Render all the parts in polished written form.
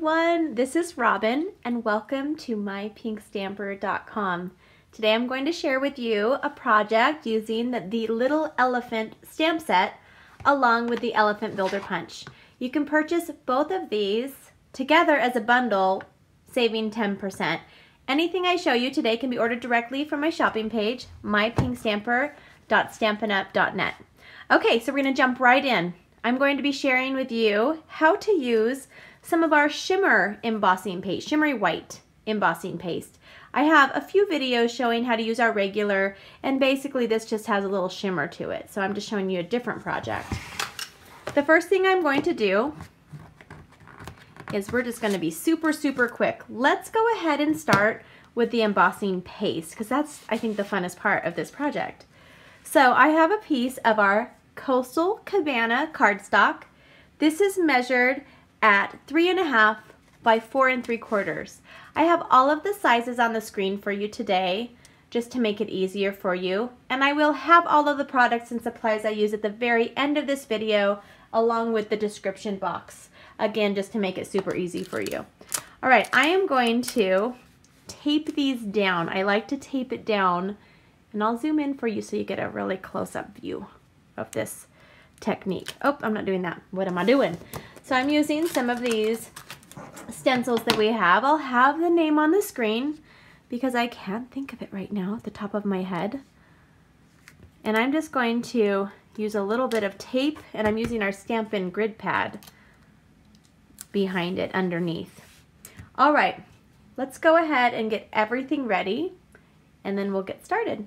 everyone, this is Robyn and welcome to mypinkstamper.com. Today I'm going to share with you a project using the Little Elephant stamp set along with the Elephant Builder Punch. You can purchase both of these together as a bundle, saving 10%. Anything I show you today can be ordered directly from my shopping page, mypinkstamper.stampinup.net. Okay, so we're going to jump right in. I'm going to be sharing with you how to use some of our shimmer embossing paste, shimmery white embossing paste. I have a few videos showing how to use our regular, and basically this just has a little shimmer to it. So I'm just showing you a different project. The first thing I'm going to do is we're just going to be super quick. Let's go ahead and start with the embossing paste because that's, I think, the funnest part of this project. So I have a piece of our Coastal CABANA cardstock. This is measured at 3.5 by 4 3/4. I have all of the sizes on the screen for you today just to make it easier for you, and I will have all of the products and supplies I use at the very end of this video along with the description box, again just to make it super easy for you. Alright, I am going to tape these down. I like to tape it down, and I'll zoom in for you so you get a really close-up view of this technique. Oh, I'm not doing that. What am I doing? So I'm using some of these stencils that we have. I'll have the name on the screen because I can't think of it right now at the top of my head. And I'm just going to use a little bit of tape, and I'm using our Stampin grid pad behind it underneath. All right, let's go ahead and get everything ready and then we'll get started.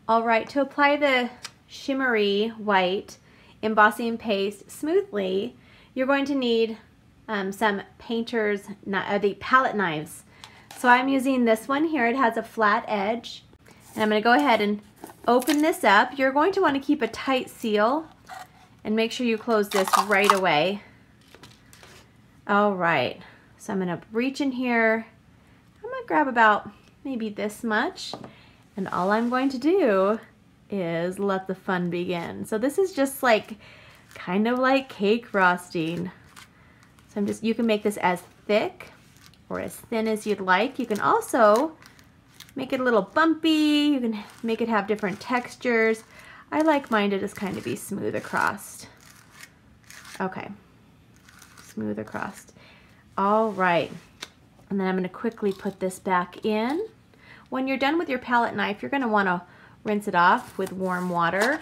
All right, to apply the shimmery white embossing paste smoothly, you're going to need some painter's, the palette knives. So I'm using this one here. It has a flat edge, and I'm going to go ahead and open this up. You're going to want to keep a tight seal and make sure you close this right away. All right, so I'm going to reach in here. I'm going to grab about maybe this much, and all I'm going to do is let the fun begin. So this is just like kind of like cake frosting. So you can make this as thick or as thin as you'd like. You can also make it a little bumpy. You can make it have different textures. I like mine to just kind of be smooth across. Okay, smooth across. All right, and then I'm going to quickly put this back in. When you're done with your palette knife, you're going to want to rinse it off with warm water,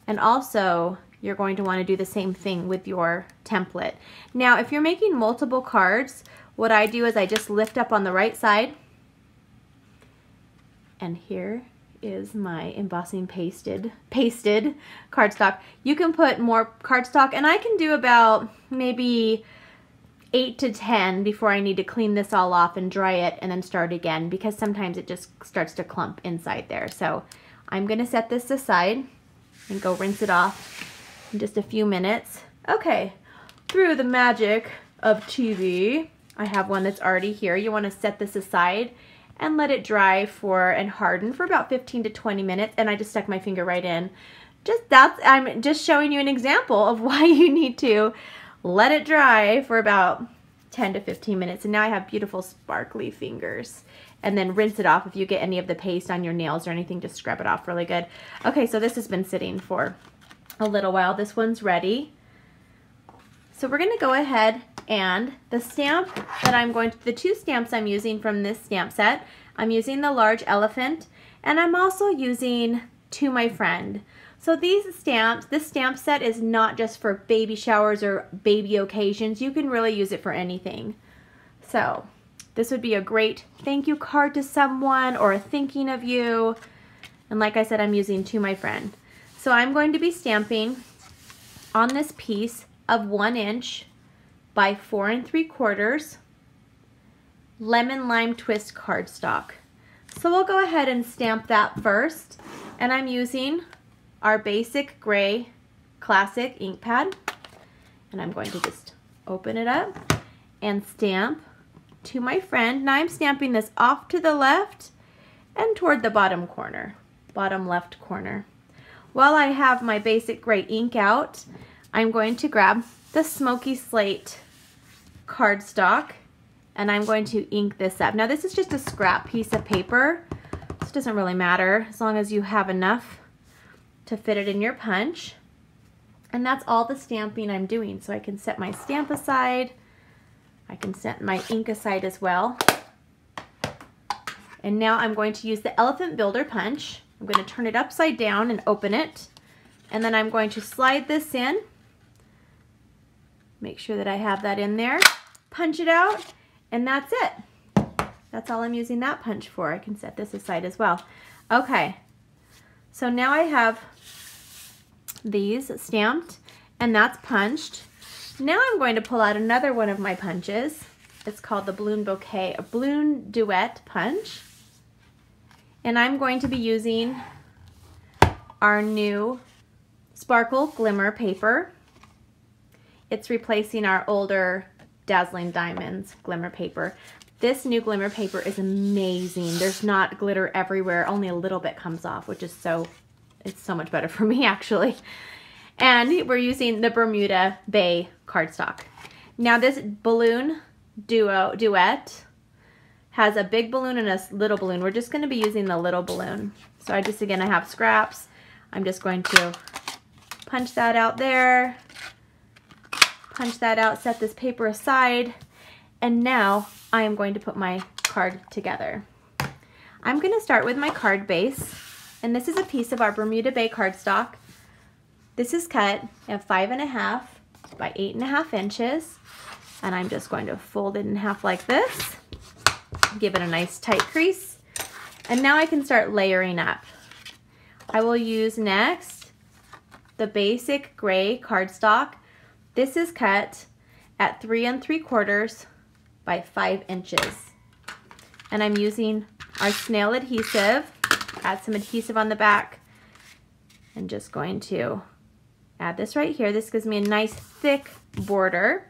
and also you're going to want to do the same thing with your template. Now if you're making multiple cards, what I do is I just lift up on the right side, and here is my embossing pasted cardstock. You can put more cardstock, and I can do about maybe 8 to 10 before I need to clean this all off and dry it and then start again, because sometimes it just starts to clump inside there. So I'm going to set this aside and go rinse it off in just a few minutes. Okay, through the magic of TV, I have one that's already here. You want to set this aside and let it dry and harden for about 15 to 20 minutes, and I just stuck my finger right in. I'm just showing you an example of why you need to let it dry for about 10 to 15 minutes, and now I have beautiful sparkly fingers. And then rinse it off. If you get any of the paste on your nails or anything, just scrub it off really good. Okay, so this has been sitting for a little while. This one's ready. So we're gonna go ahead, and the stamp that the two stamps I'm using from this stamp set, I'm using the large elephant, and I'm also using To My Friend. So these stamps, this stamp set is not just for baby showers or baby occasions. You can really use it for anything. So this would be a great thank you card to someone or a thinking of you. And like I said, I'm using To My Friend. So I'm going to be stamping on this piece of 1 inch by 4 3/4 lemon lime twist cardstock. So we'll go ahead and stamp that first. And I'm using our basic gray classic ink pad, and I'm going to just open it up and stamp To My Friend. Now I'm stamping this off to the left and toward the bottom corner, bottom left corner. While I have my basic gray ink out, I'm going to grab the Smoky Slate cardstock, and I'm going to ink this up. Now this is just a scrap piece of paper. This doesn't really matter as long as you have enough to fit it in your punch. And that's all the stamping I'm doing. So I can set my stamp aside. I can set my ink aside as well. And now I'm going to use the Elephant Builder punch. I'm going to turn it upside down and open it. And then I'm going to slide this in. Make sure that I have that in there. Punch it out, and that's it. That's all I'm using that punch for. I can set this aside as well. Okay, so now I have these stamped, and that's punched. Now I'm going to pull out another one of my punches. It's called the Balloon Bouquet, a Balloon Duet punch. And I'm going to be using our new Sparkle Glimmer paper. It's replacing our older Dazzling Diamonds glimmer paper. This new glimmer paper is amazing. There's not glitter everywhere. Only a little bit comes off, which is it's so much better for me actually. And we're using the Bermuda Bay cardstock. Now this Balloon Duet has a big balloon and a little balloon. We're just going to be using the little balloon. So again, I have scraps. I'm just going to punch that out there, punch that out, set this paper aside, and now I am going to put my card together. I'm going to start with my card base, and this is a piece of our Bermuda Bay cardstock. This is cut at 5.5 by 8.5 inches, and I'm just going to fold it in half like this. Give it a nice tight crease, and now I can start layering up. I will use next the basic gray cardstock. This is cut at 3 3/4 by 5 inches, and I'm using our snail adhesive. Add some adhesive on the back, and just going to add this right here. This gives me a nice thick border.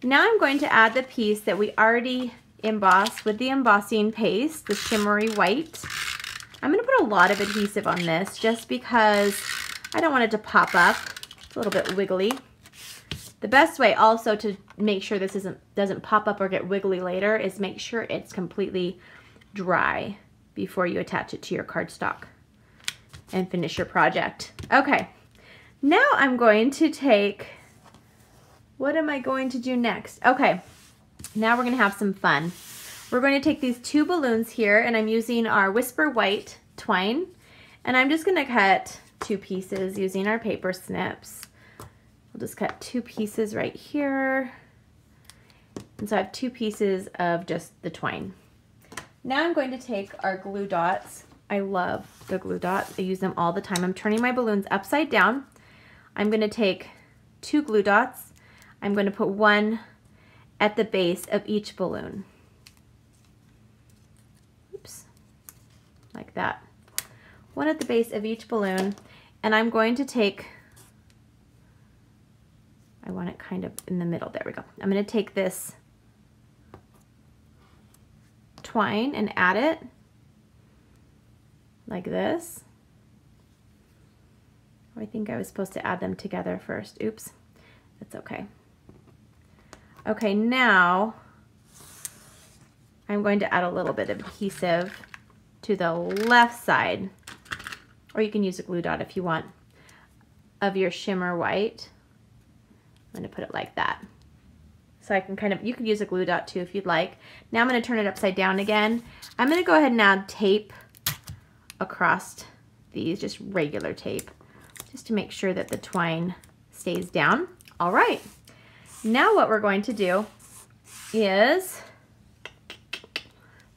Now I'm going to add the piece that we already embossed with the embossing paste, the shimmery white. I'm going to put a lot of adhesive on this just because I don't want it to pop up. It's a little bit wiggly. The best way also to make sure this doesn't pop up or get wiggly later is make sure it's completely dry before you attach it to your cardstock and finish your project. Okay, now I'm going to take, what am I going to do next? Okay. Now we're going to have some fun. We're going to take these two balloons here, and I'm using our Whisper White twine, and I'm just going to cut 2 pieces using our paper snips. We'll just cut 2 pieces right here. And so I have 2 pieces of just the twine. Now I'm going to take our glue dots. I love the glue dots. I use them all the time. I'm turning my balloons upside down. I'm going to take 2 glue dots. I'm going to put 1 at the base of each balloon. Oops, like that. 1 at the base of each balloon, and I'm going to take, I want it kind of in the middle, there we go. I'm going to take this twine and add it like this. Oh, I think I was supposed to add them together first. Oops, that's okay. Okay, now I'm going to add a little bit of adhesive to the left side, or you can use a glue dot if you want, of your shimmer white. I'm going to put it like that. So I can you could use a glue dot too if you'd like. Now I'm going to turn it upside down again. I'm going to go ahead and add tape across these, just regular tape, just to make sure that the twine stays down. All right. Now what we're going to do is,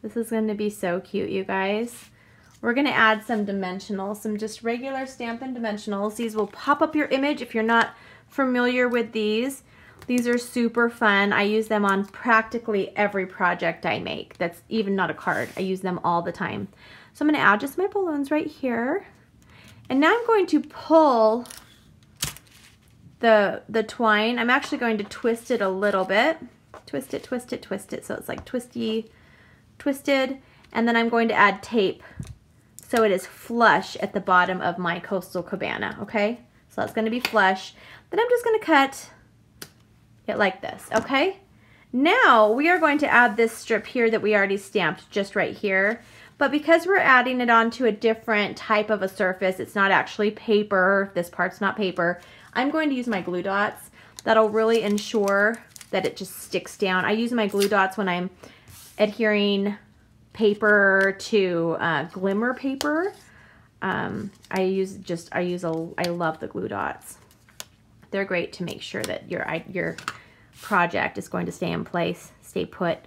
this is going to be so cute, you guys. We're going to add some dimensionals, some just regular Stampin' dimensionals. These will pop up your image if you're not familiar with these. These are super fun. I use them on practically every project I make. That's even not a card. I use them all the time. So I'm going to add just my balloons right here. And now I'm going to pull the twine. I'm actually going to twist it a little bit. Twist it, twist it, twist it. So it's like twisted. And then I'm going to add tape so it is flush at the bottom of my Coastal Cabana, okay? So that's going to be flush. Then I'm just going to cut it like this, okay? Now we are going to add this strip here that we already stamped just right here. But because we're adding it onto a different type of a surface, it's not actually paper, this part's not paper, I'm going to use my glue dots. That'll really ensure that it just sticks down. I use my glue dots when I'm adhering paper to glimmer paper. I love the glue dots. They're great to make sure that your project is going to stay in place, stay put.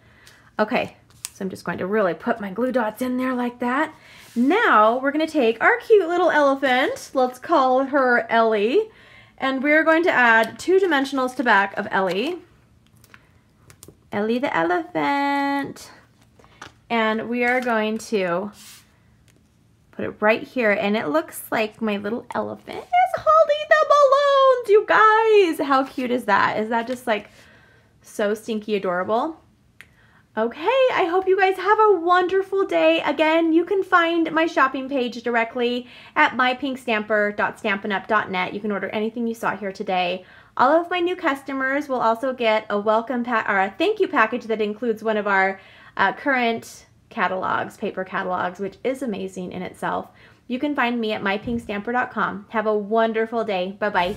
Okay, so I'm just going to really put my glue dots in there like that. Now we're going to take our cute little elephant, let's call her Ellie, and we're going to add 2 dimensionals to back of Ellie. Ellie the elephant. And we are going to put it right here, and it looks like my little elephant is holding the balloons, you guys. How cute is that? Is that just like so stinky adorable? Okay, I hope you guys have a wonderful day. Again, you can find my shopping page directly at mypinkstamper.stampinup.net. You can order anything you saw here today. All of my new customers will also get a welcome pack or a thank you package that includes one of our current catalogs, paper catalogs, which is amazing in itself. You can find me at mypinkstamper.com. Have a wonderful day. Bye-bye.